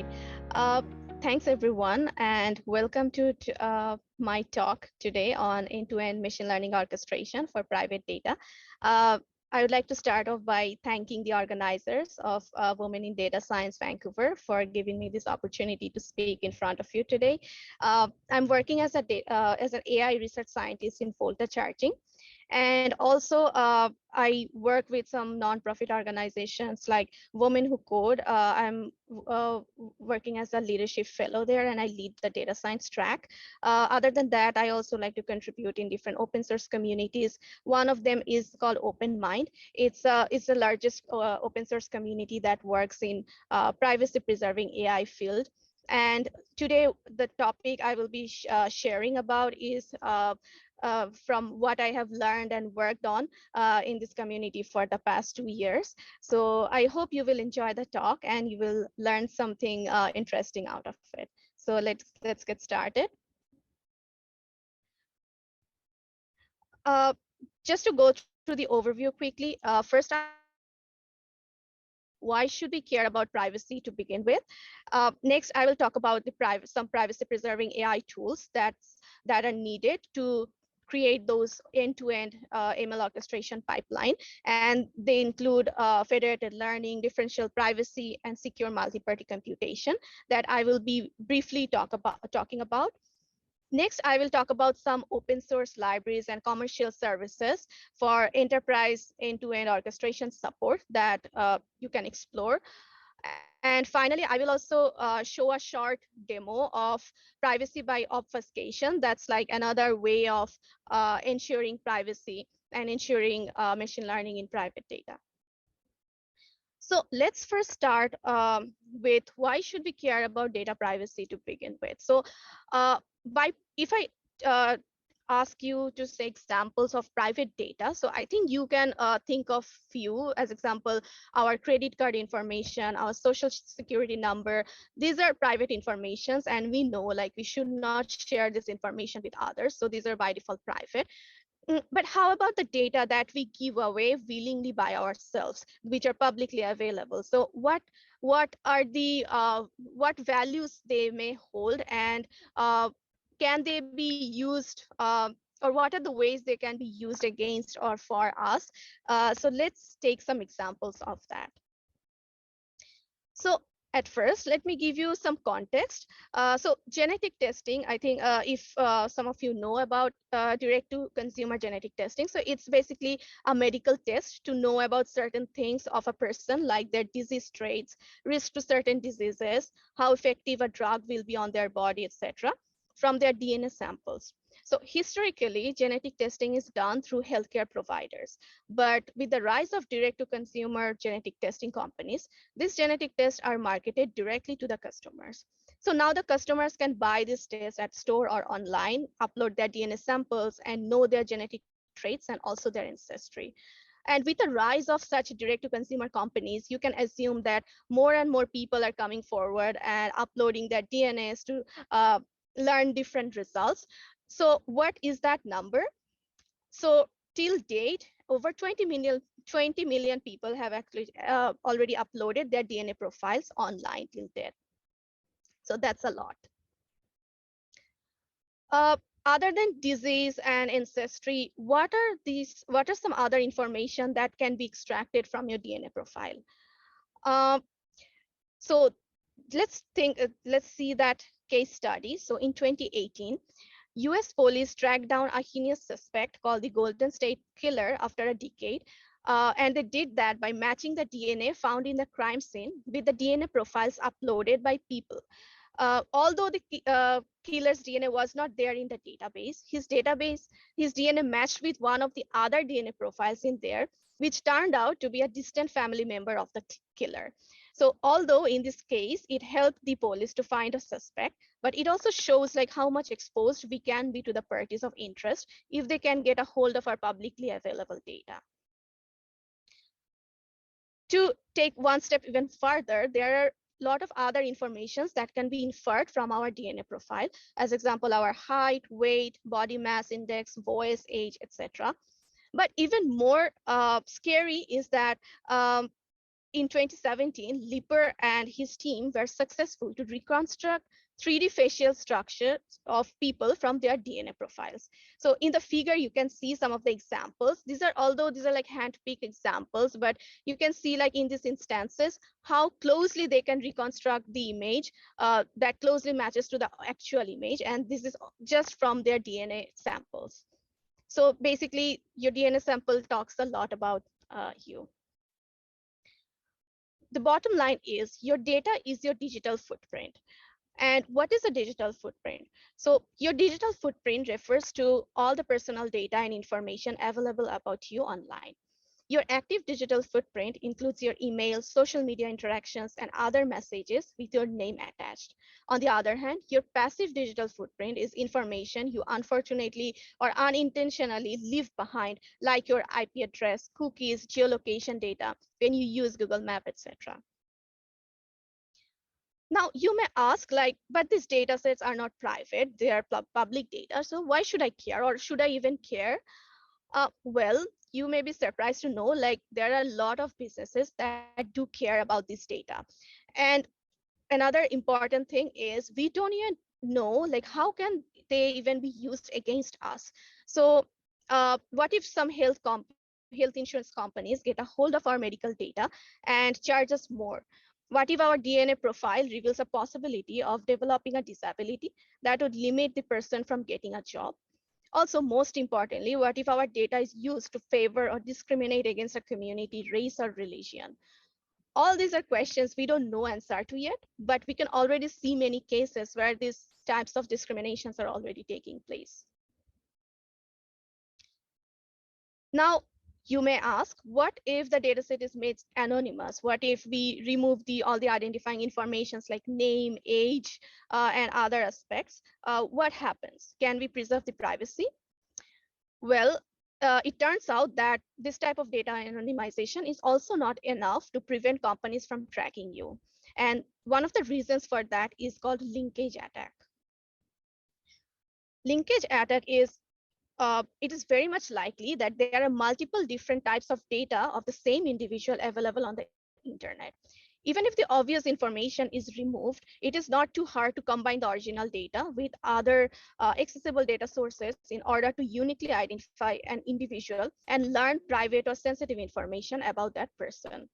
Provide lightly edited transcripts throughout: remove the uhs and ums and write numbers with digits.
right. Uh, Thanks, everyone, and welcome to my talk today on end-to-end machine learning orchestration for private data. Uh, I would like to start off by thanking the organizers of Women in Data Science Vancouver for giving me this opportunity to speak in front of you today. I'm working as as an AI research scientist in Volta charging. And also, I work with some nonprofit organizations like Women Who Code. I'm working as a leadership fellow there, and I lead the data science track. Other than that, I also like to contribute in different open source communities. One of them is called Open Mind. It's the largest open source community that works in privacy preserving AI field. And today, the topic I will be sharing about is from what I have learned and worked on in this community for the past 2 years. So I hope you will enjoy the talk and you will learn something interesting out of it. So let's get started. Uh, just to go through the overview quickly, first I will why should we care about privacy to begin with? Next, I will talk about some privacy preserving AI tools that are needed to create those end-to-end ML orchestration pipeline. And they include federated learning, differential privacy, and secure multi-party computation that I will be briefly talking about. Next, I will talk about some open source libraries and commercial services for enterprise end-to-end orchestration support that you can explore. And finally, I will also show a short demo of privacy by obfuscation. That's like another way of ensuring privacy and ensuring machine learning in private data. So let's first start with why should we care about data privacy to begin with. So if I ask you to say examples of private data, so I think you can think of few as example, our credit card information, our social security number. These are private informations, and we know like we should not share this information with others. So these are by default private. But how about the data that we give away willingly by ourselves, which are publicly available? So what are the what values they may hold, and can they be used, or what are the ways they can be used against or for us? So let's take some examples of that. So at first, let me give you some context. So genetic testing, I think if some of you know about direct-to-consumer genetic testing, so it's basically a medical test to know about certain things of a person, like their disease traits, risk to certain diseases, how effective a drug will be on their body, etc., from their DNA samples. So historically, genetic testing is done through healthcare providers. But with the rise of direct-to-consumer genetic testing companies, these genetic tests are marketed directly to the customers. So now the customers can buy these tests at store or online, upload their DNA samples, and know their genetic traits and also their ancestry. And with the rise of such direct-to-consumer companies, you can assume that more and more people are coming forward and uploading their DNAs to learn different results. So what is that number? So till date, over 20 million people have actually already uploaded their DNA profiles online till date. So that's a lot. Other than disease and ancestry, what are some other information that can be extracted from your DNA profile? So let's see that case study. So in 2018, US police tracked down a heinous suspect called the Golden State Killer after a decade. And they did that by matching the DNA found in the crime scene with the DNA profiles uploaded by people. Although the killer's DNA was not there in the database, his DNA matched with one of the other DNA profiles in there, which turned out to be a distant family member of the killer. So although in this case, it helped the police to find a suspect, but it also shows like how much exposed we can be to the parties of interest if they can get a hold of our publicly available data. To take one step even further, there are a lot of other informations that can be inferred from our DNA profile. As example, our height, weight, body mass index, voice, age, etc. But even more scary is that in 2017, Lipper and his team were successful to reconstruct 3D facial structures of people from their DNA profiles. So in the figure, you can see some of the examples. Although these are like hand-picked examples, but you can see like in these instances, how closely they can reconstruct the image that closely matches to the actual image. And this is just from their DNA samples. So basically, your DNA sample talks a lot about you. The bottom line is your data is your digital footprint. And what is a digital footprint? So your digital footprint refers to all the personal data and information available about you online. Your active digital footprint includes your email, social media interactions, and other messages with your name attached. On the other hand, your passive digital footprint is information you unfortunately or unintentionally leave behind, like your IP address, cookies, geolocation data, when you use Google Maps, etc. Now, you may ask, like, but these data sets are not private, they are public data. So why should I care, or should I even care? Well, you may be surprised to know, like, there are a lot of businesses that do care about this data. And another important thing is we don't even know, like, how can they even be used against us? So what if some health insurance companies get a hold of our medical data and charge us more? What if our DNA profile reveals a possibility of developing a disability that would limit the person from getting a job? Also, most importantly, what if our data is used to favor or discriminate against a community, race, or religion? All these are questions we don't know answer to yet, but we can already see many cases where these types of discriminations are already taking place. Now, you may ask, what if the dataset is made anonymous? What if we remove all the identifying informations like name, age, and other aspects? What happens? Can we preserve the privacy? Well, it turns out that this type of data anonymization is also not enough to prevent companies from tracking you. And one of the reasons for that is called linkage attack. Linkage attack is it is very much likely that there are multiple different types of data of the same individual available on the internet. Even if the obvious information is removed, it is not too hard to combine the original data with other accessible data sources in order to uniquely identify an individual and learn private or sensitive information about that person.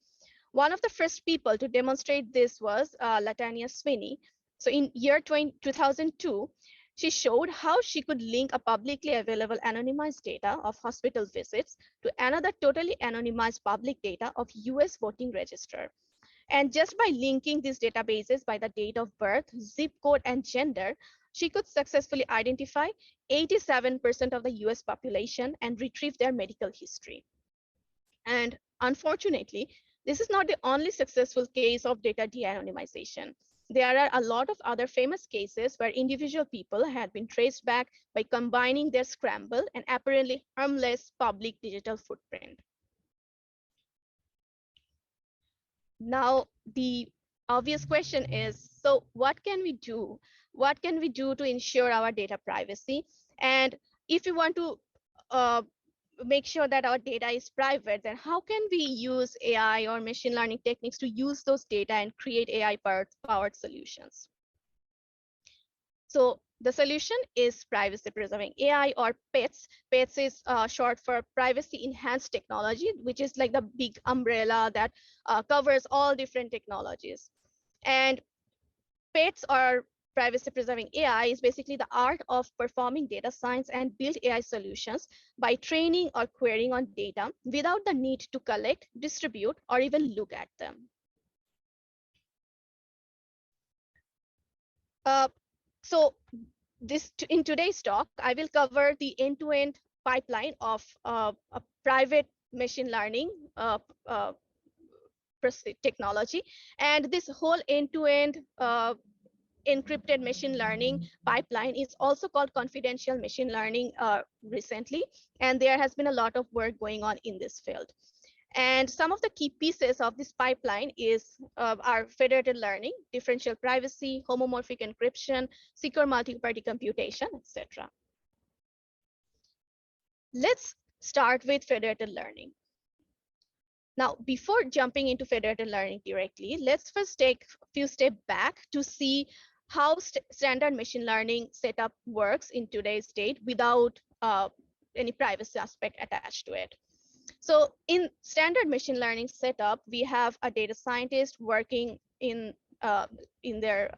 One of the first people to demonstrate this was Latanya Sweeney. So in year 2002, she showed how she could link a publicly available anonymized data of hospital visits to another totally anonymized public data of US voting register. And just by linking these databases by the date of birth, zip code, and gender, she could successfully identify 87% of the US population and retrieve their medical history. And unfortunately, this is not the only successful case of data de-anonymization. There are a lot of other famous cases where individual people had been traced back by combining their scrambled and apparently harmless public digital footprint. Now, the obvious question is, so what can we do? What can we do to ensure our data privacy? And if you want to make sure that our data is private, then how can we use AI or machine learning techniques to use those data and create AI-powered solutions? So the solution is privacy preserving AI, or PETS. PETS is short for privacy enhanced technology, which is like the big umbrella that covers all different technologies. And PETS, or privacy preserving AI, is basically the art of performing data science and build AI solutions by training or querying on data without the need to collect, distribute, or even look at them. So in today's talk, I will cover the end-to-end pipeline of a private machine learning technology. And this whole end-to-end encrypted machine learning pipeline is also called confidential machine learning recently. And there has been a lot of work going on in this field. And some of the key pieces of this pipeline are federated learning, differential privacy, homomorphic encryption, secure multi-party computation, etc. Let's start with federated learning. Now, before jumping into federated learning directly, let's first take a few steps back to see how standard machine learning setup works in today's date without any privacy aspect attached to it. So in standard machine learning setup, we have a data scientist working in their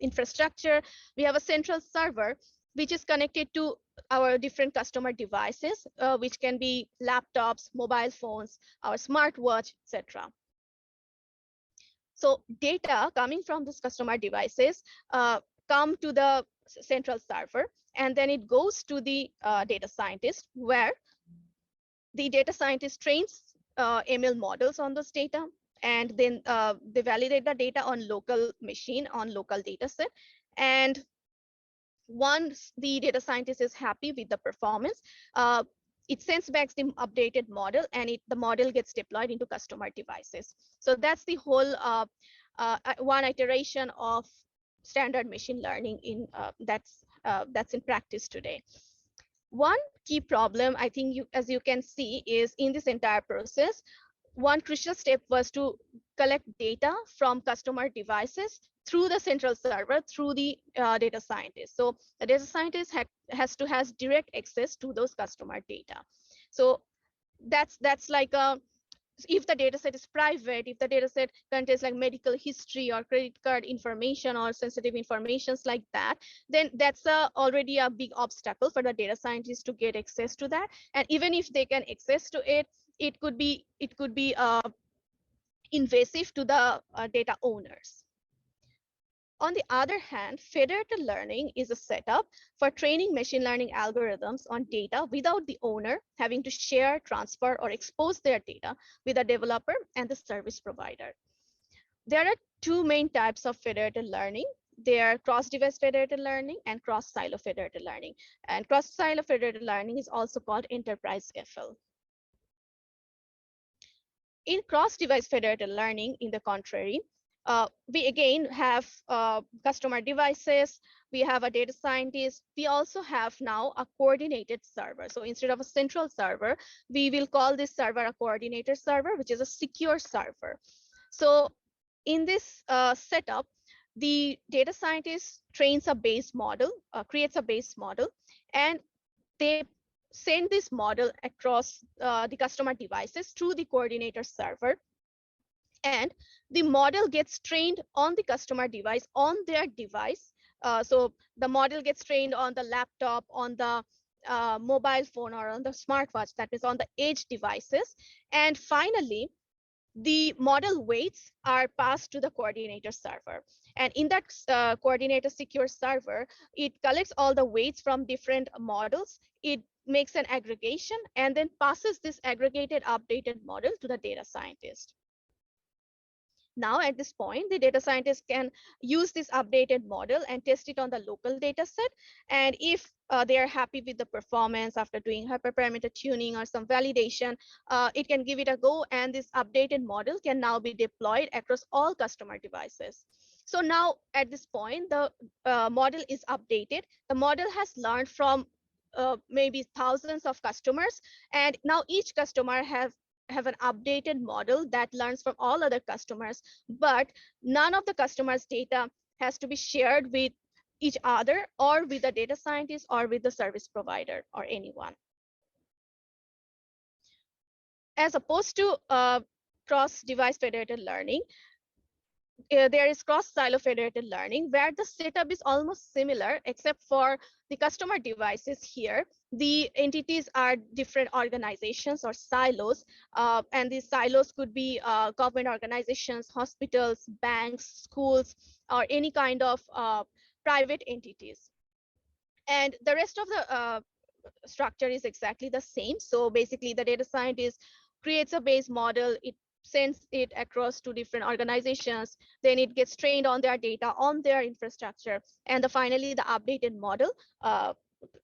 infrastructure. We have a central server which is connected to our different customer devices, which can be laptops, mobile phones, our smartwatch, etc. So data coming from these customer devices come to the central server, and then it goes to the data scientist, where the data scientist trains ML models on those data, and then they validate the data on local machine, on local data set. And once the data scientist is happy with the performance, it sends back the updated model, and the model gets deployed into customer devices. So that's the whole one iteration of standard machine learning in that's in practice today. One key problem, I think, as you can see, is in this entire process, one crucial step was to collect data from customer devices through the central server, through the data scientist. So the data scientist has to have direct access to those customer data. So that's like if the data set is private, if the data set contains like medical history or credit card information or sensitive informations like that, then that's already a big obstacle for the data scientists to get access to that. And even if they can access to it, it could be invasive to the data owners. On the other hand, federated learning is a setup for training machine learning algorithms on data without the owner having to share, transfer, or expose their data with the developer and the service provider. There are two main types of federated learning. They are cross-device federated learning and cross-silo federated learning. And cross-silo federated learning is also called enterprise FL. In cross-device federated learning, in the contrary, we again have customer devices, we have a data scientist, we also have now a coordinated server. So instead of a central server, we will call this server a coordinator server, which is a secure server. So in this setup, the data scientist trains a base model, creates a base model, and they send this model across the customer devices through the coordinator server. And the model gets trained on the customer device, on their device. So the model gets trained on the laptop, on the mobile phone, or on the smartwatch, that is on the edge devices. And finally, the model weights are passed to the coordinator server. And in that coordinator secure server, it collects all the weights from different models. It makes an aggregation and then passes this aggregated updated model to the data scientist. Now, at this point, the data scientist can use this updated model and test it on the local data set. And if they are happy with the performance after doing hyperparameter tuning or some validation, it can give it a go, and this updated model can now be deployed across all customer devices. So now, at this point, the model is updated. The model has learned from maybe thousands of customers, and now each customer have an updated model that learns from all other customers, but none of the customers' data has to be shared with each other or with the data scientist or with the service provider or anyone. As opposed to cross-device federated learning, there is cross-silo federated learning, where the setup is almost similar, except for the customer devices here. The entities are different organizations or silos, and these silos could be government organizations, hospitals, banks, schools, or any kind of private entities. And the rest of the structure is exactly the same. So basically, the data scientist creates a base model, it sends it across to different organizations, then it gets trained on their data, on their infrastructure, and finally the updated model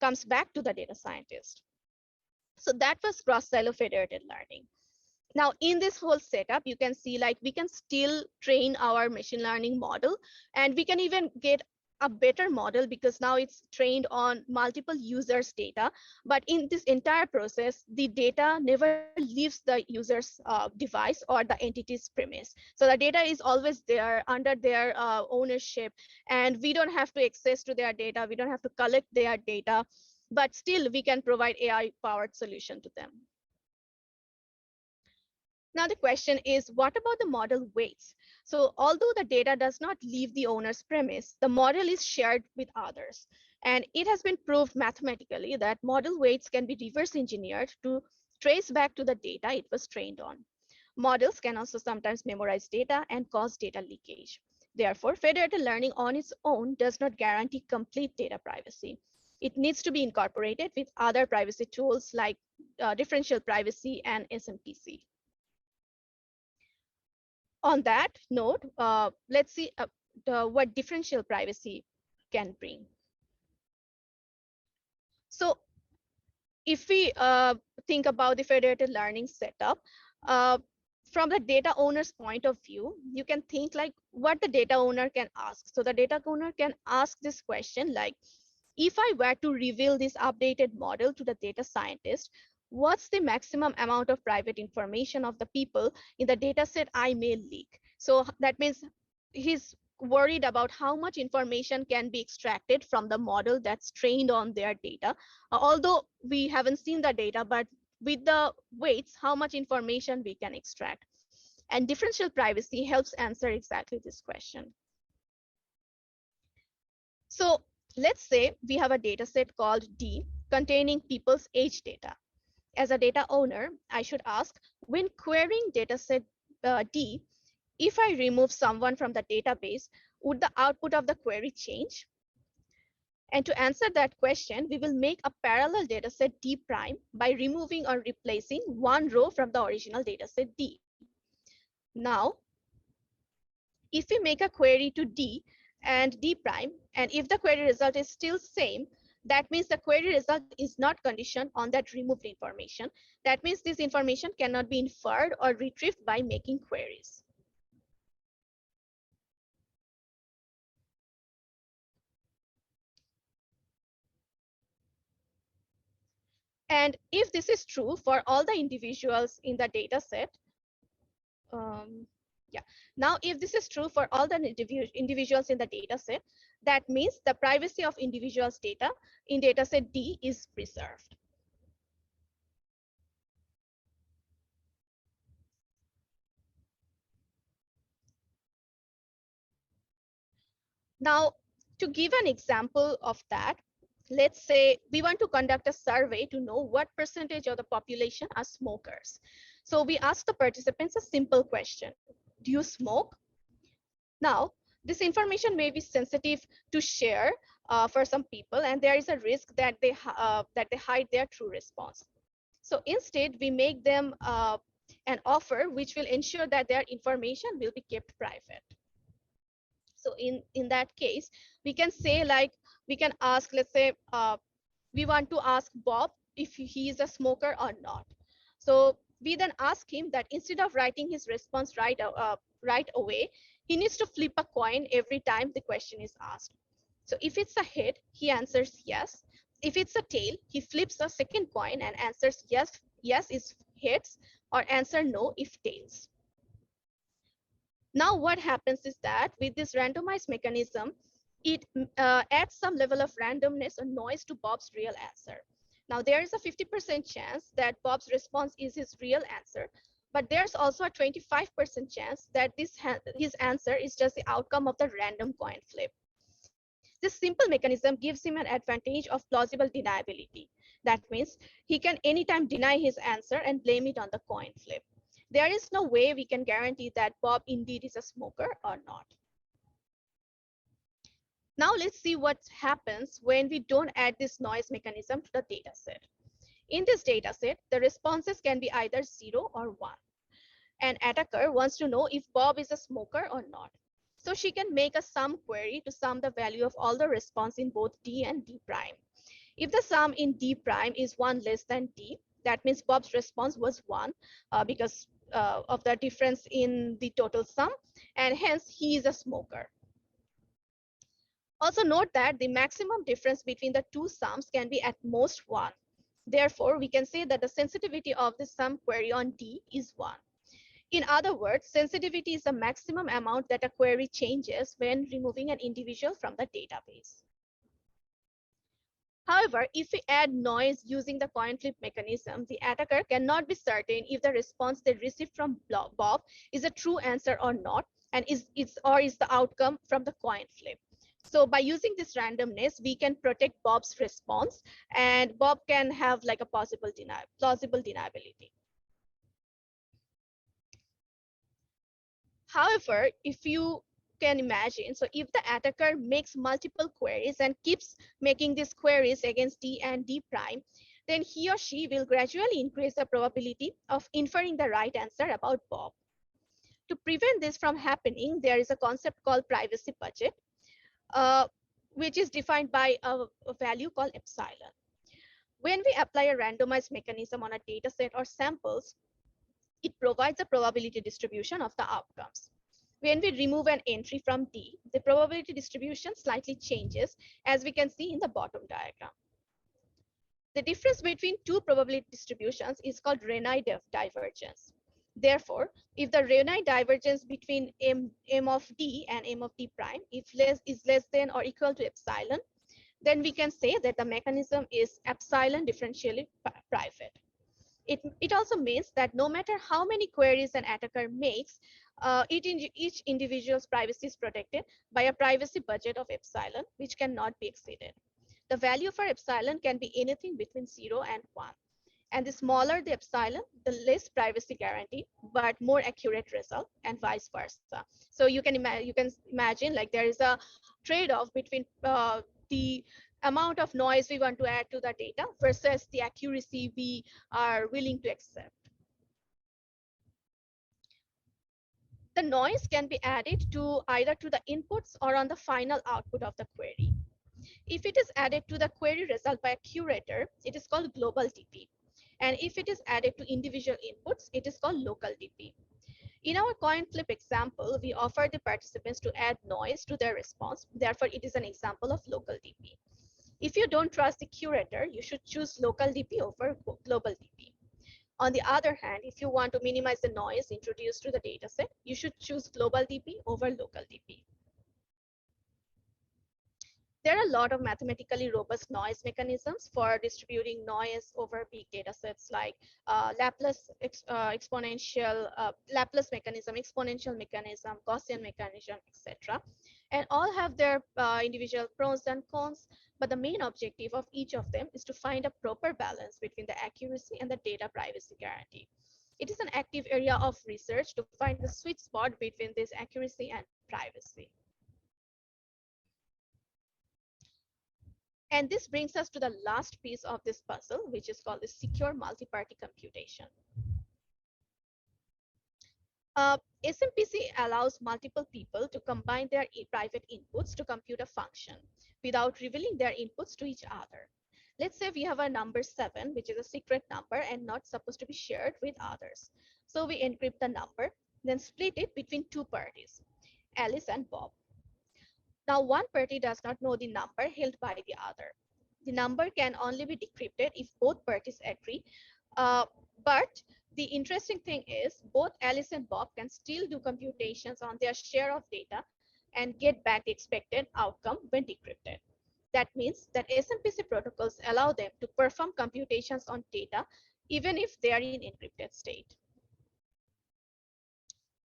comes back to the data scientist. So that was cross-silo federated learning. Now, in this whole setup, you can see like we can still train our machine learning model, and we can even get a better model because now it's trained on multiple users' data. But in this entire process, the data never leaves the user's device or the entity's premise. So the data is always there under their ownership, and we don't have to access to their data. We don't have to collect their data, but still we can provide AI-powered solution to them. Now the question is, what about the model weights? So although the data does not leave the owner's premise, the model is shared with others. And it has been proved mathematically that model weights can be reverse engineered to trace back to the data it was trained on. Models can also sometimes memorize data and cause data leakage. Therefore, federated learning on its own does not guarantee complete data privacy. It needs to be incorporated with other privacy tools like differential privacy and SMPC. On that note, let's see what differential privacy can bring. So if we think about the federated learning setup, from the data owner's point of view, you can think like what the data owner can ask. So the data owner can ask this question like, if I were to reveal this updated model to the data scientist, what's the maximum amount of private information of the people in the data set I may leak? So that means he's worried about how much information can be extracted from the model that's trained on their data. Although we haven't seen the data, but with the weights, how much information we can extract. And differential privacy helps answer exactly this question. So let's say we have a data set called D containing people's age data. As a data owner, I should ask, when querying dataset D, if I remove someone from the database, would the output of the query change? And to answer that question, we will make a parallel dataset D prime by removing or replacing one row from the original dataset D. Now, if we make a query to D and D prime, and if the query result is still same, that means the query result is not conditioned on that removed information. That means this information cannot be inferred or retrieved by making queries. And if this is true for all the individuals in the data set, now if this is true for all the individuals in the data set, that means the privacy of individuals' data in dataset D is preserved. Now, to give an example of that, let's say we want to conduct a survey to know what percentage of the population are smokers. So we ask the participants a simple question: do you smoke? Now, this information may be sensitive to share for some people, and there is a risk that they hide their true response. So instead, we make them an offer which will ensure that their information will be kept private. So in that case, we can say like, we can ask, let's say we want to ask Bob if he is a smoker or not. So we then ask him that instead of writing his response right away, he needs to flip a coin every time the question is asked. So if it's a head, he answers yes. If it's a tail, he flips a second coin and answers yes, yes is heads, or answer no if tails. Now what happens is that with this randomized mechanism, it adds some level of randomness or noise to Bob's real answer. Now there is a 50% chance that Bob's response is his real answer, but there's also a 25% chance that his answer is just the outcome of the random coin flip. This simple mechanism gives him an advantage of plausible deniability. That means he can anytime deny his answer and blame it on the coin flip. There is no way we can guarantee that Bob indeed is a smoker or not. Now let's see what happens when we don't add this noise mechanism to the data set. In this data set, the responses can be either 0 or 1. An attacker wants to know if Bob is a smoker or not. So she can make a sum query to sum the value of all the response in both D and D prime. If the sum in D prime is 1 less than D, that means Bob's response was 1 because of the difference in the total sum, and hence he is a smoker. Also note that the maximum difference between the two sums can be at most 1. Therefore, we can say that the sensitivity of the sum query on D is 1. In other words, sensitivity is the maximum amount that a query changes when removing an individual from the database. However, if we add noise using the coin flip mechanism, the attacker cannot be certain if the response they receive from Bob is a true answer or not, and is the outcome from the coin flip. So by using this randomness, we can protect Bob's response, and Bob can have like a plausible deniability. However, if you can imagine, so if the attacker makes multiple queries and keeps making these queries against D and D prime, then he or she will gradually increase the probability of inferring the right answer about Bob. To prevent this from happening, there is a concept called privacy budget, which is defined by a value called epsilon. When we apply a randomized mechanism on a data set or samples, it provides a probability distribution of the outcomes. When we remove an entry from D, the probability distribution slightly changes, as we can see in the bottom diagram. The difference between two probability distributions is called Renyi divergence. Therefore, if the Renyi divergence between M of D and M of D prime is less than or equal to epsilon, then we can say that the mechanism is epsilon differentially private. It also means that no matter how many queries an attacker makes, each individual's privacy is protected by a privacy budget of epsilon, which cannot be exceeded. The value for epsilon can be anything between 0 and 1. And the smaller the epsilon, the less privacy guarantee, but more accurate result, and vice versa. So you can imagine like there is a trade-off between the amount of noise we want to add to the data versus the accuracy we are willing to accept. The noise can be added to either to the inputs or on the final output of the query. If it is added to the query result by a curator, it is called global DP. And if it is added to individual inputs, it is called local DP. In our coin flip example, we offer the participants to add noise to their response. Therefore, it is an example of local DP. If you don't trust the curator, you should choose local DP over global DP. On the other hand, if you want to minimize the noise introduced to the dataset, you should choose global DP over local DP. There are a lot of mathematically robust noise mechanisms for distributing noise over big data sets, like Laplace mechanism, exponential mechanism, Gaussian mechanism, etc. And all have their individual pros and cons, but the main objective of each of them is to find a proper balance between the accuracy and the data privacy guarantee. It is an active area of research to find the sweet spot between this accuracy and privacy. And this brings us to the last piece of this puzzle, which is called the secure multi-party computation. SMPC allows multiple people to combine their private inputs to compute a function without revealing their inputs to each other. Let's say we have a number 7, which is a secret number and not supposed to be shared with others. So we encrypt the number, then split it between two parties, Alice and Bob. Now, one party does not know the number held by the other. The number can only be decrypted if both parties agree. But the interesting thing is both Alice and Bob can still do computations on their share of data and get back the expected outcome when decrypted. That means that SMPC protocols allow them to perform computations on data even if they are in encrypted state.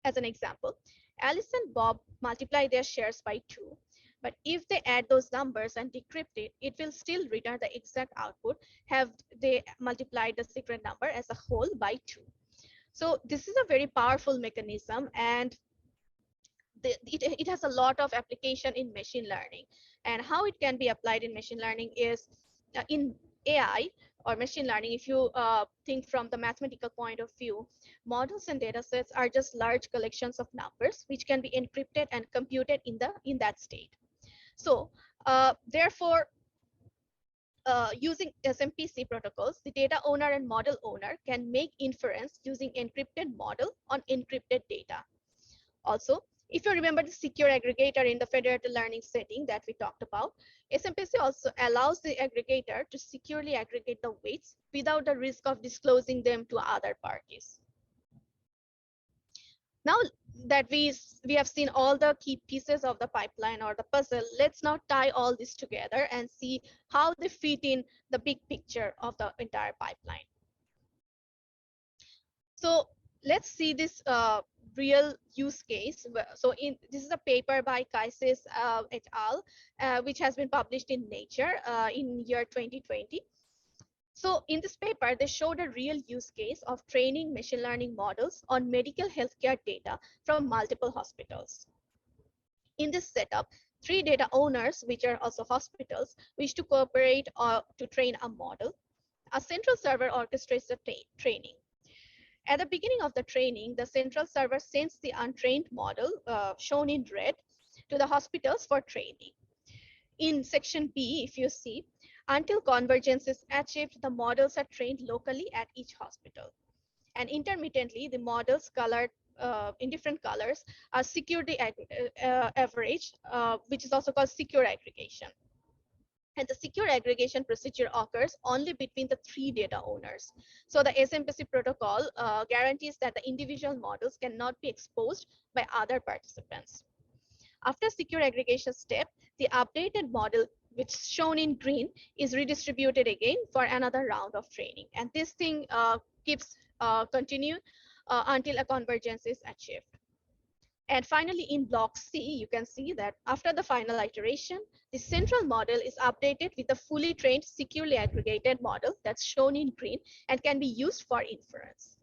As an example, Alice and Bob multiply their shares by 2. But if they add those numbers and decrypt it, it will still return the exact output, have they multiplied the secret number as a whole by 2. So this is a very powerful mechanism, and it has a lot of application in machine learning. And how it can be applied in machine learning is in AI or machine learning. If you think from the mathematical point of view, models and data sets are just large collections of numbers which can be encrypted and computed in that state. So therefore, using SMPC protocols, the data owner and model owner can make inference using encrypted model on encrypted data. Also, If you remember the secure aggregator in the federated learning setting that we talked about, SMPC also allows the aggregator to securely aggregate the weights without the risk of disclosing them to other parties. Now that we have seen all the key pieces of the pipeline or the puzzle, let's now tie all this together and see how they fit in the big picture of the entire pipeline. So let's see this real use case. So this is a paper by Kaisis et al., which has been published in Nature in year 2020. So in this paper, they showed a real use case of training machine learning models on medical healthcare data from multiple hospitals. In this setup, 3 data owners, which are also hospitals, wish to cooperate to train a model. A central server orchestrates the training. At the beginning of the training, the central server sends the untrained model, shown in red, to the hospitals for training. In section B, if you see, until convergence is achieved, the models are trained locally at each hospital. And intermittently, the models colored in different colors are security average, which is also called secure aggregation. And the secure aggregation procedure occurs only between the 3 data owners. So the SMPC protocol guarantees that the individual models cannot be exposed by other participants. After secure aggregation step, the updated model, which is shown in green, is redistributed again for another round of training. And this thing keeps continue until a convergence is achieved. And finally, in block C, you can see that after the final iteration, the central model is updated with a fully trained, securely aggregated model that's shown in green and can be used for inference.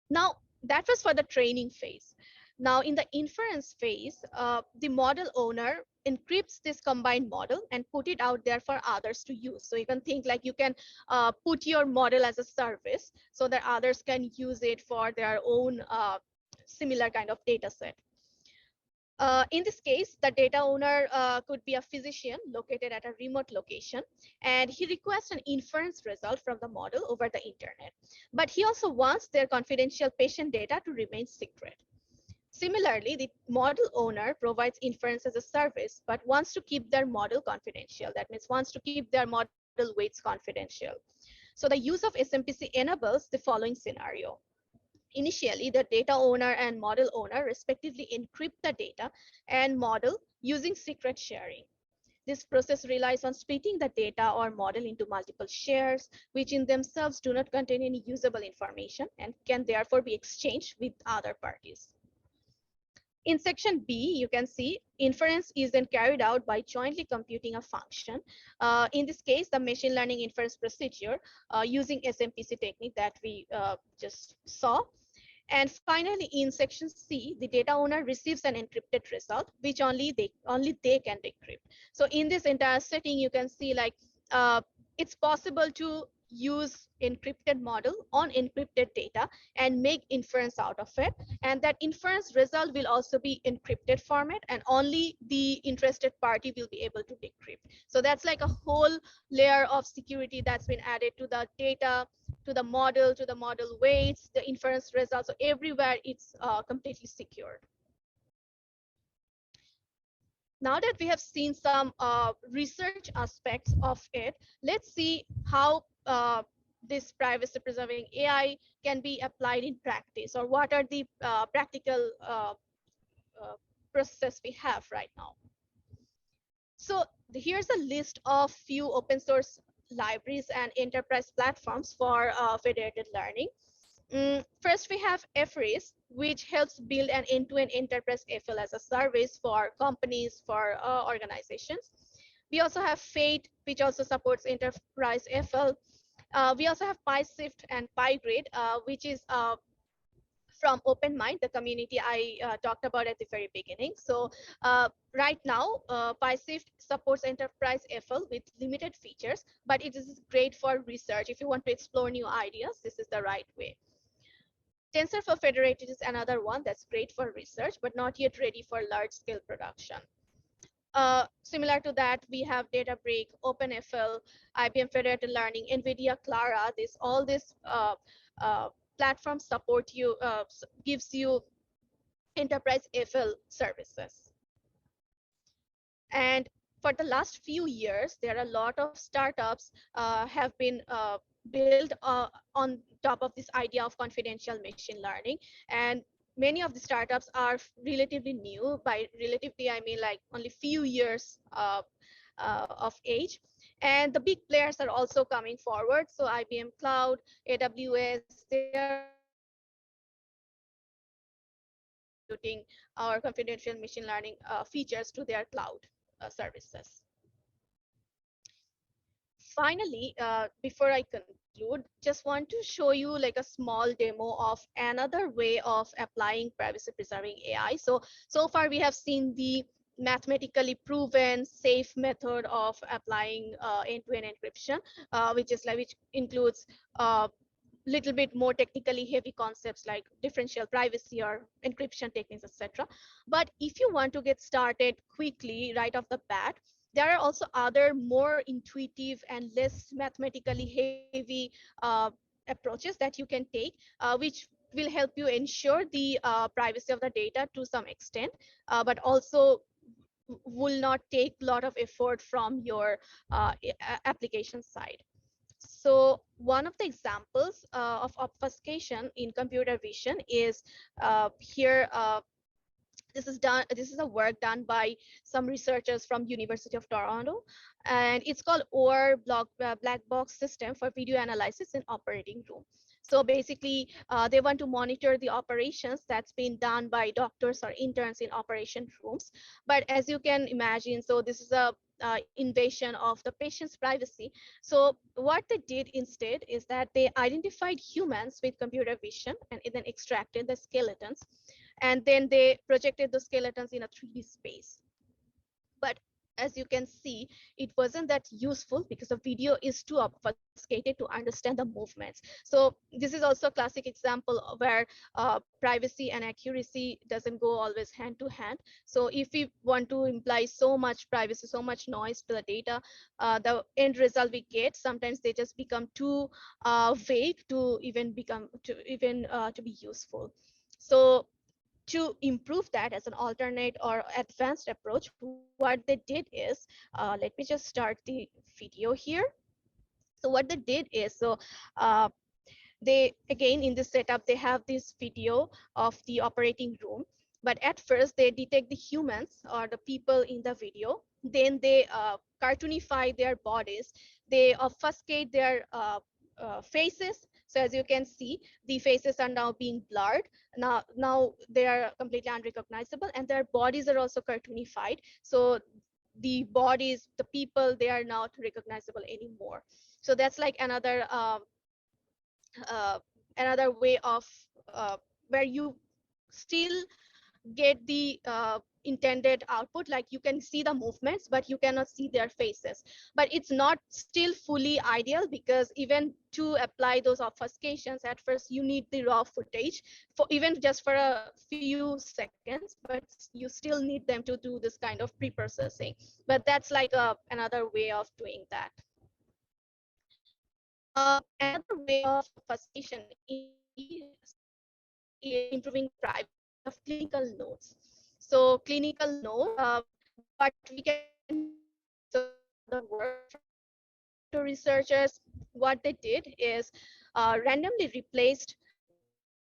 Now, that was for the training phase. Now, in the inference phase, the model owner encrypts this combined model and put it out there for others to use. So you can think like you can put your model as a service so that others can use it for their own similar kind of data set. In this case, the data owner could be a physician located at a remote location, and he requests an inference result from the model over the internet. But he also wants their confidential patient data to remain secret. Similarly, the model owner provides inference as a service, but wants to keep their model confidential. That means wants to keep their model weights confidential. So the use of SMPC enables the following scenario. Initially, the data owner and model owner respectively encrypt the data and model using secret sharing. This process relies on splitting the data or model into multiple shares, which in themselves do not contain any usable information and can therefore be exchanged with other parties. In section B, you can see inference is then carried out by jointly computing a function. In this case, the machine learning inference procedure using SMPC technique that we just saw. And finally, in section C, the data owner receives an encrypted result, which only they can decrypt. So in this entire setting, you can see like it's possible to use encrypted model on encrypted data and make inference out of it. And that inference result will also be encrypted format, and only the interested party will be able to decrypt. So that's like a whole layer of security that's been added to the data, to the model weights, the inference results. So everywhere it's completely secured. Now that we have seen some research aspects of it, let's see how this privacy preserving AI can be applied in practice, or what are the practical processes we have right now. So here's a list of few open source libraries and enterprise platforms for federated learning. First, we have FRIS, which helps build an end-to-end enterprise FL as a service for companies, for organizations. We also have FATE, which also supports enterprise FL. We also have PySift and PyGrid, which is from OpenMind, the community I talked about at the very beginning. So right now, PySift supports enterprise FL with limited features, but it is great for research. If you want to explore new ideas, this is the right way. TensorFlow Federated is another one that's great for research, but not yet ready for large-scale production. Similar to that, we have Databricks, OpenFL, IBM Federated Learning, NVIDIA Clara. All these platforms support you, gives you enterprise FL services. And for the last few years, there are a lot of startups have been built on top of this idea of confidential machine learning. And many of the startups are relatively new. By relatively, I mean like only few years of age. And the big players are also coming forward. So IBM Cloud, AWS, they are also contributing our confidential machine learning features to their cloud services. Finally, before I conclude, just want to show you like a small demo of another way of applying privacy preserving AI. So far we have seen the mathematically proven safe method of applying end-to-end encryption, which includes little bit more technically heavy concepts like differential privacy or encryption techniques, etc. But if you want to get started quickly right off the bat, there are also other more intuitive and less mathematically heavy approaches that you can take, which will help you ensure the privacy of the data to some extent, but also will not take a lot of effort from your application side. So one of the examples of obfuscation in computer vision is here. This is a work done by some researchers from University of Toronto, and it's called black box system for video analysis in operating room. So basically they want to monitor the operations that's been done by doctors or interns in operation rooms. But as you can imagine, so this is a invasion of the patient's privacy. So what they did instead is that they identified humans with computer vision and then extracted the skeletons, and then they projected the skeletons in a 3D space. But as you can see, it wasn't that useful because the video is too obfuscated to understand the movements. So this is also a classic example where privacy and accuracy doesn't go always hand to hand. So if we want to imply so much privacy, so much noise to the data, the end result we get, sometimes they just become too vague to even to be useful. So to improve that as an alternate or advanced approach, what they did is, let me just start the video here. So what they did is, they again in this setup, they have this video of the operating room. But at first they detect the humans or the people in the video, then they cartoonify their bodies, they obfuscate their faces. So as you can see, the faces are now being blurred. Now they are completely unrecognizable, and their bodies are also cartoonified. So the bodies, the people, they are not recognizable anymore. So that's like uh, another way of where you still get the intended output, like you can see the movements but you cannot see their faces. But it's not still fully ideal, because even to apply those obfuscations, at first you need the raw footage for even just for a few seconds, but you still need them to do this kind of pre-processing. But that's like another way of doing that. Another way of obfuscation in the improving the privacy is of clinical notes. So clinical notes, what we can do is, so this is another work from Toronto researchers. What they did is randomly replaced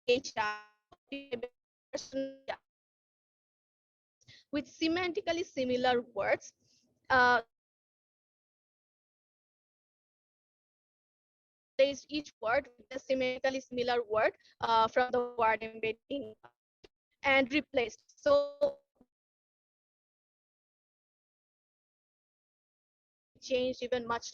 page data, or basically personal notes, with semantically similar words. So they replaced each word with a semantically similar word from the word embedding type, and replaced. So basically can be changed even much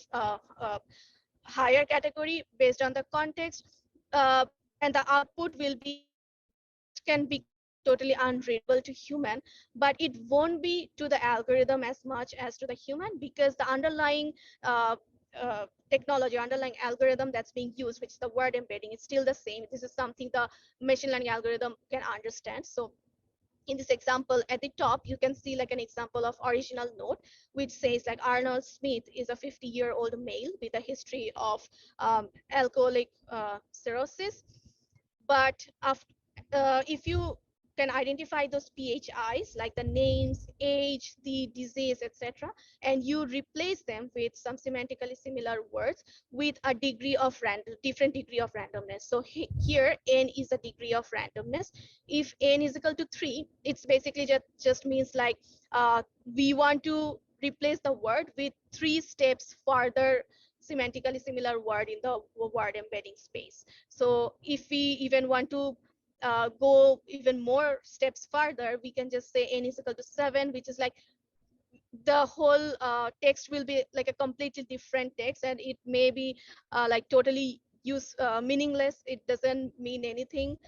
higher category based on the context, uh, and the output will be, the text can become totally unreadable to human, but it won't be to the algorithm as much as to the human, because the underlying uh, technology, underlying algorithm that's being used, which is the word embedding, is still the same. This is something the machine learning algorithm can understand. So in this example at the top, you can see like an example of original note, which says like Arnold Smith is a 50-year-old male with a history of alcoholic cirrhosis. But after, if you can identify those PHIs like the names, age, the disease, etc., and you replace them with some semantically similar words with a degree of different degree of randomness. So here n is a degree of randomness. If n is equal to 3, it's basically just means like we want to replace the word with 3 steps further semantically similar word in the word embedding space. So if we even want to go even more steps further, we can just say n is equal to 7, which is like the whole text will be like a completely different text, and it may be like totally meaningless. It doesn't mean anything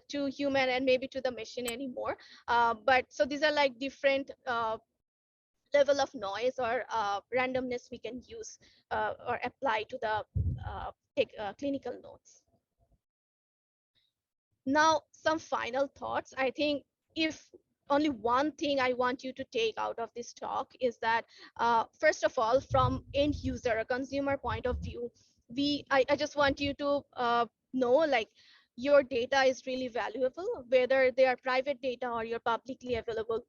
to human and maybe to the machine anymore. But so these are like different level of noise or randomness we can use or apply to the clinical notes. Now, some final thoughts. I think if only one thing I want you to take out of this talk is that, first of all, from end user, a consumer point of view, I just want you to know, like, your data is really valuable, whether they are private data or you're publicly available.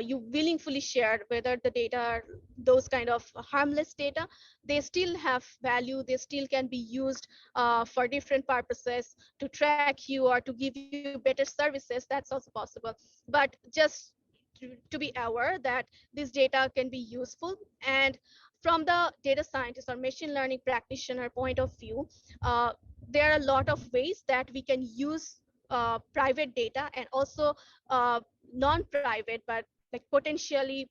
You willingly share whether the data are those kind of harmless data, they still have value, they still can be used for different purposes to track you or to give you better services. That's also possible. But just to be aware that this data can be useful. And from the data scientist or machine learning practitioner point of view, there are a lot of ways that we can use private data and also non-private, but like potentially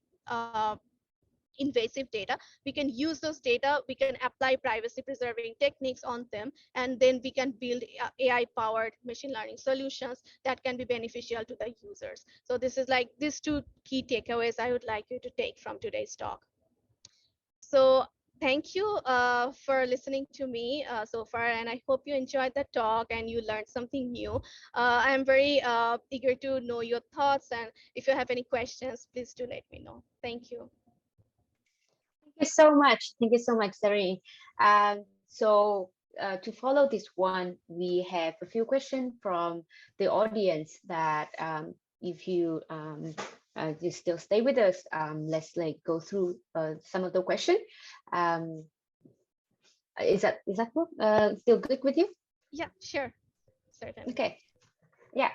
invasive data. We can use those data, we can apply privacy preserving techniques on them, and then we can build AI powered machine learning solutions that can be beneficial to the users. So this is like these 2 key takeaways I would like you to take from today's talk. So thank you for listening to me so far, and I hope you enjoyed the talk and you learned something new. I'm very eager to know your thoughts, and if you have any questions, please do let me know. Thank you. Thank you so much. Thank you so much, Zarreen. So to follow this one, we have a few questions from the audience that if you just still stay with us, let's like go through some of the questions. Is that still good with you? Yeah, sure. Certainly. Okay. Yeah.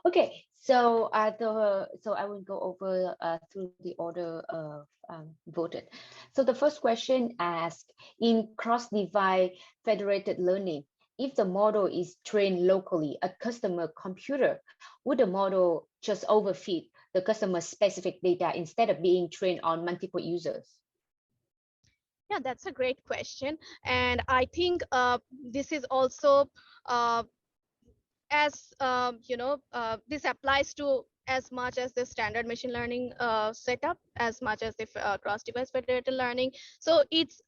Okay. So so I will go over through the order of voted. So the first question asks, in cross-device federated learning, if the model is trained locally at customer computer, would the model just overfit the customer specific data instead of being trained on multiple users? Yeah, that's a great question. And I think this is also as this applies to as much as the standard machine learning setup, as much as the cross-device federated learning. So it's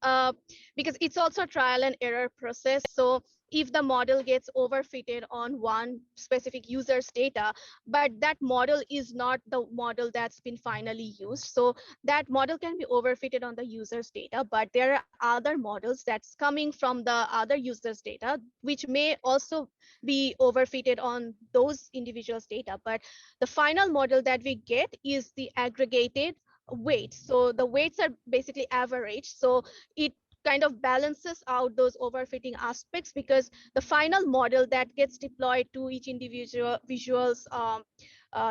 because it's also a trial and error process. So if the model gets overfitted on one specific user's data, but that model is not the model that's been finally used. So that model can be overfitted on the user's data, but there are other models that's coming from the other user's data, which may also be overfitted on those individuals' data. But the final model that we get is the aggregated weight. So the weights are basically average. So it kind of balances out those overfitting aspects, because the final model that gets deployed to each individual visuals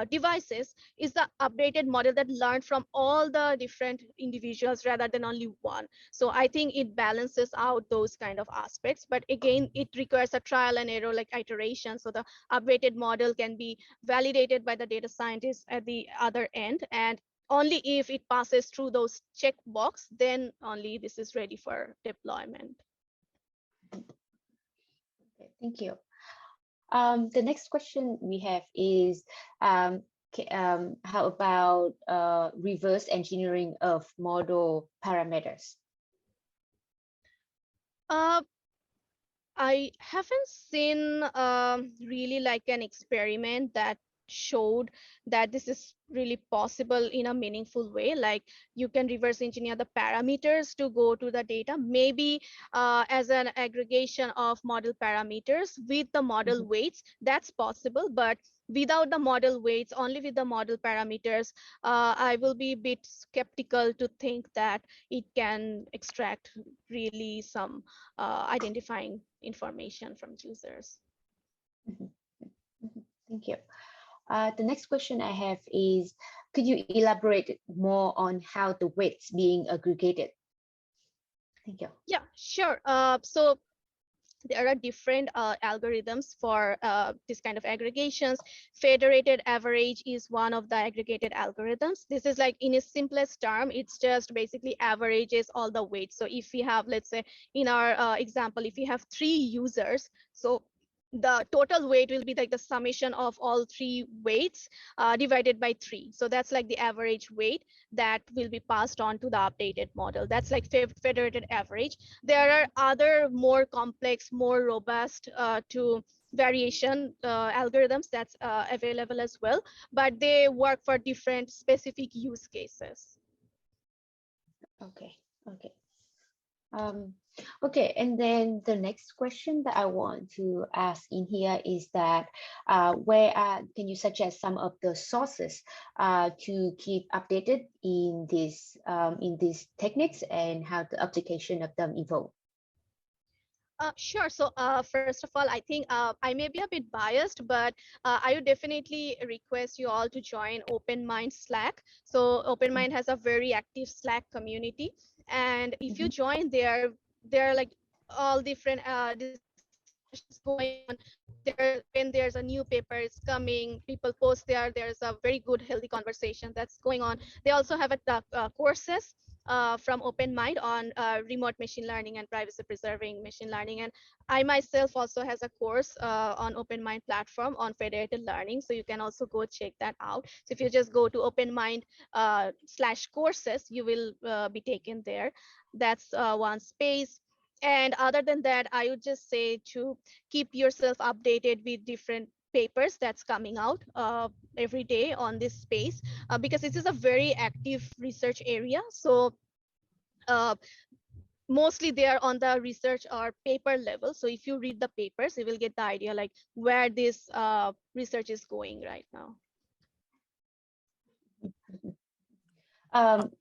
devices is the updated model that learned from all the different individuals rather than only one. So I think it balances out those kind of aspects, but again, it requires a trial and error like iteration. So the updated model can be validated by the data scientists at the other end, and only if it passes through those checkbox, then only this is ready for deployment. Okay, thank you. The next question we have is, how about reverse engineering of model parameters? I haven't seen really like an experiment that showed that this is really possible in a meaningful way. Like you can reverse engineer the parameters to go to the data, maybe as an aggregation of model parameters with the model weights, that's possible. But without the model weights, only with the model parameters, I will be a bit skeptical to think that it can extract really some identifying information from users. Thank you. The next question I have is, could you elaborate more on how the weights being aggregated? Thank you. Yeah, sure. So there are different algorithms for this kind of aggregations. Federated average is one of the aggregated algorithms. This is like, in its simplest term, it's just basically averages all the weights. So if we have, let's say in our example, if we have 3 users, so the total weight will be like the summation of all 3 weights divided by 3. So that's like the average weight that will be passed on to the updated model. That's like federated average. There are other more complex, more robust to variation algorithms that's available as well, but they work for different specific use cases. Okay. Okay, and then the next question that I want to ask in here is that where can you suggest some of the sources to keep updated in these techniques and how the application of them evolve? Sure. So first of all, I think I may be a bit biased, but I would definitely request you all to join OpenMind Slack. So OpenMind has a very active Slack community, and if you join there are like all different discussions going on. When there's a new paper is coming, people post there. There's a very good, healthy conversation that's going on. They also have courses from OpenMind on remote machine learning and privacy preserving machine learning. And I myself also has a course on OpenMind platform on federated learning. So you can also go check that out. So if you just go to OpenMind /courses, you will be taken there. That's one space. And other than that, I would just say to keep yourself updated with different papers that's coming out every day on this space because this is a very active research area. So mostly they are on the research or paper level. So if you read the papers, you will get the idea like where this research is going right now.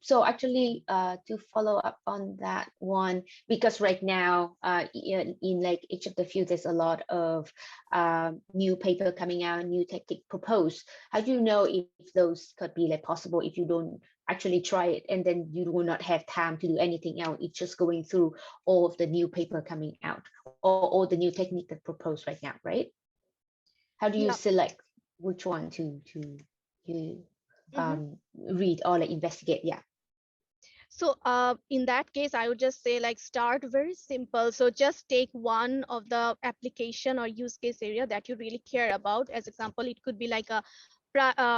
So actually, to follow up on that one, because right now, in like each of the fields, there's a lot of new paper coming out, new technique proposed. How do you know if those could be like possible if you don't actually try it, and then you will not have time to do anything else? It's just going through all of the new paper coming out, or all the new technique that proposed right now, right? How do you select which one to read or like investigate? Yeah. So in that case, I would just say like start very simple. So just take one of the application or use case area that you really care about. As example, it could be like a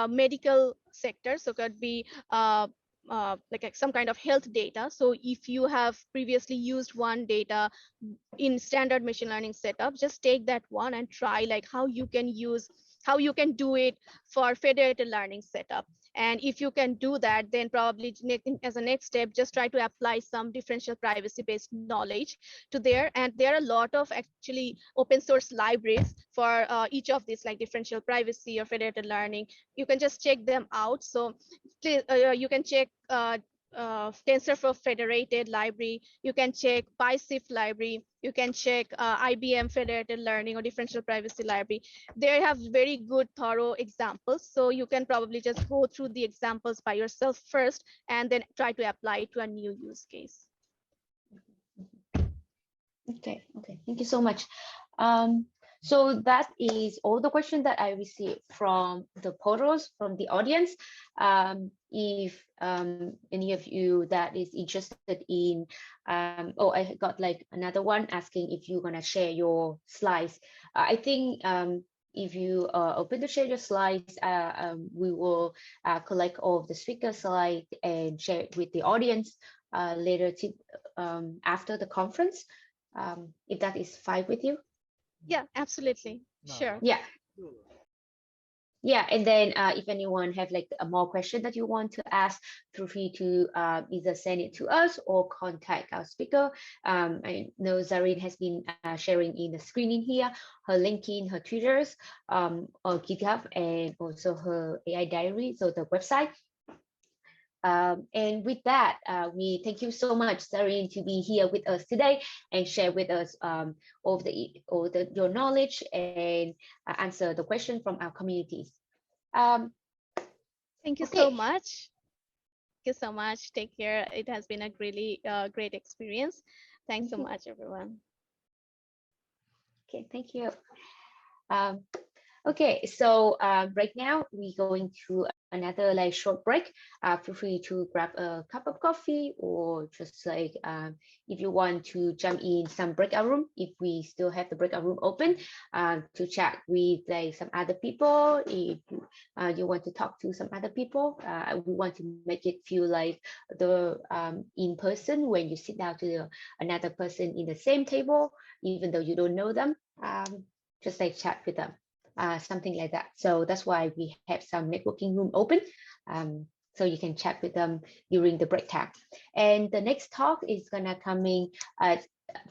medical sector. So it could be like some kind of health data. So if you have previously used one data in standard machine learning setup, just take that one and try like how you can do it for federated learning setup. And if you can do that, then probably as a next step, just try to apply some differential privacy based knowledge to there. And there are a lot of actually open source libraries for each of these, like differential privacy or federated learning. You can just check them out. So you can check TensorFlow Federated library, you can check PySIF library, you can check IBM Federated Learning or Differential Privacy Library. They have very good, thorough examples. So you can probably just go through the examples by yourself first and then try to apply it to a new use case. Okay, thank you so much. So that is all the questions that I received from the portals, from the audience. If any of you that is interested in, oh, I got like another one asking if you're gonna share your slides. I think if you are open to share your slides, we will collect all of the speaker slides and share it with the audience later after the conference. If that is fine with you. Yeah, absolutely. Sure. Yeah. Yeah, and then if anyone have like a more question that you want to ask, feel free to either send it to us or contact our speaker. I know Zarreen has been sharing in the screen in here her LinkedIn, her Twitters, or GitHub, and also her AI diary, so the website. And with that, we thank you so much, Zarreen, to be here with us today and share with us all your knowledge and answer the question from our communities. Thank you Okay. so much. Thank you so much. Take care. It has been a really great experience. Thanks so much, everyone. Okay, thank you. Okay, so right now we're going to another like short break. Feel free to grab a cup of coffee, or just like if you want to jump in some breakout room, if we still have the breakout room open, to chat with like some other people. If you want to talk to some other people, we want to make it feel like the in person when you sit down to another person in the same table, even though you don't know them. Just like chat with them. Something like that. So that's why we have some networking room open, so you can chat with them during the break time. And the next talk is gonna coming at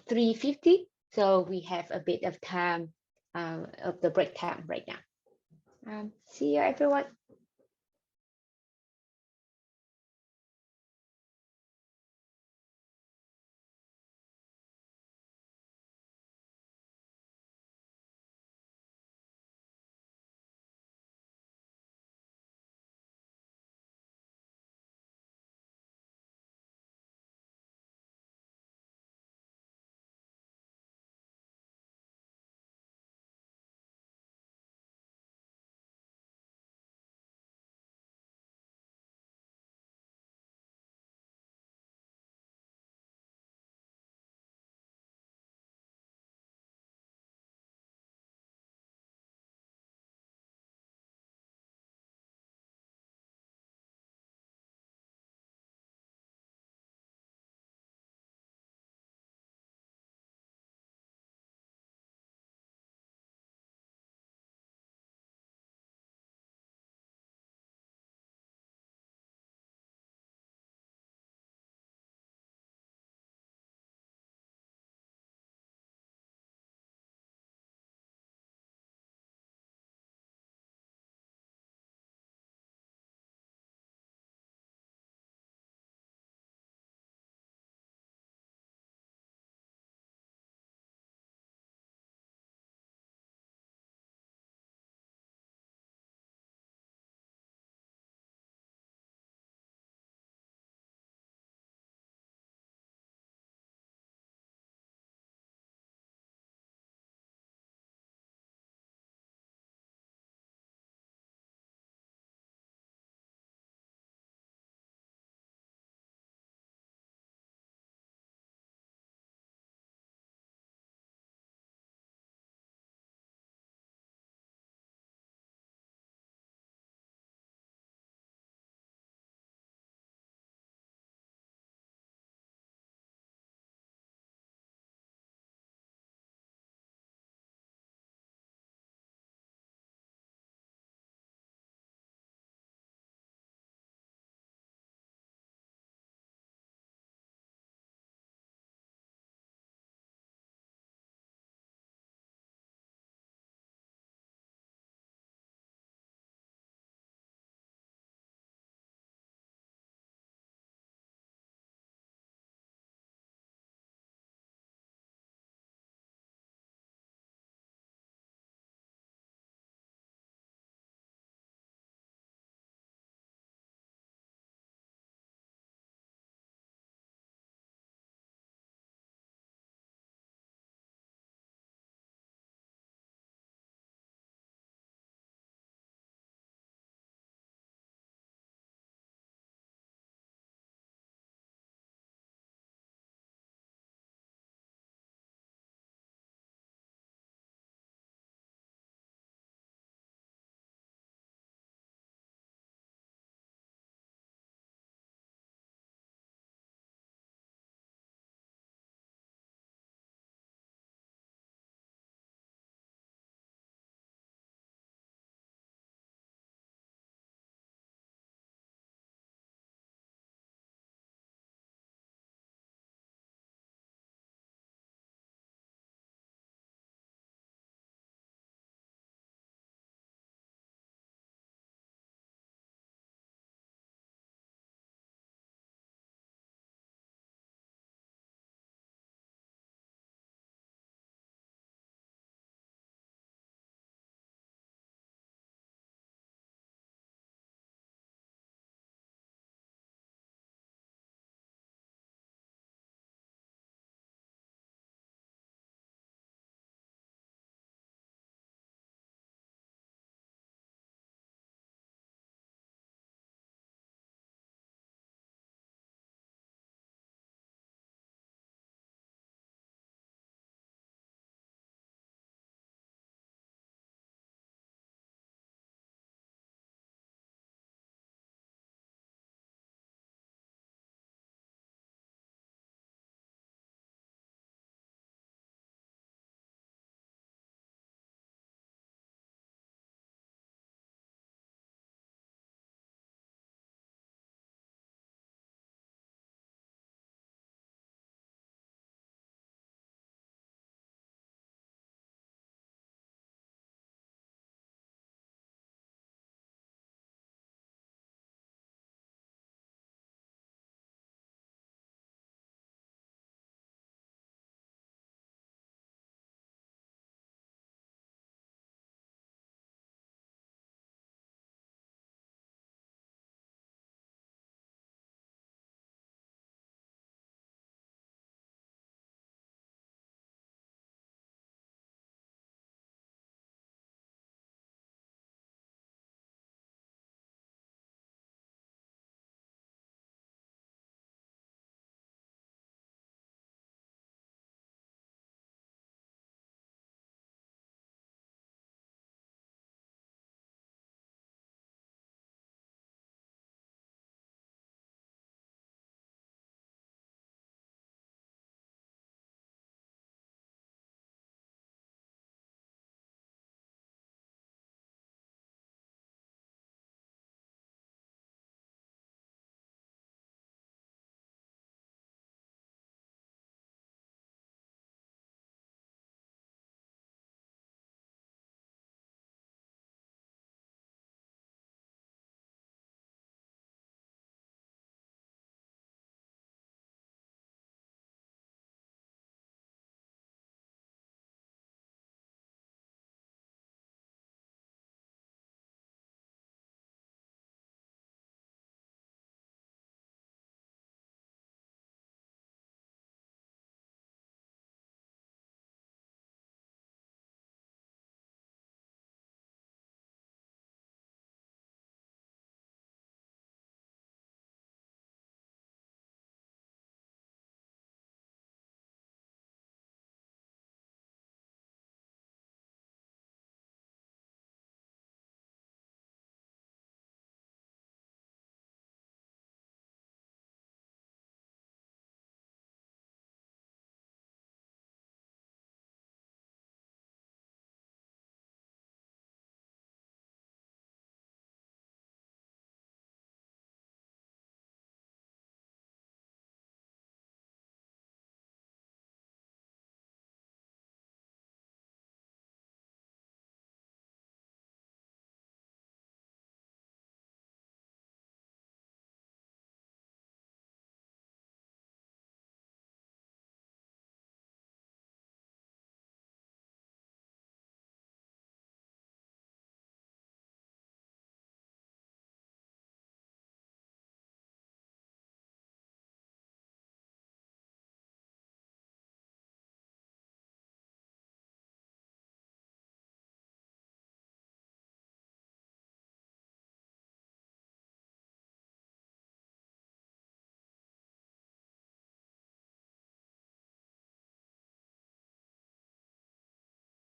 3:50. So we have a bit of time of the break time right now. See you, everyone.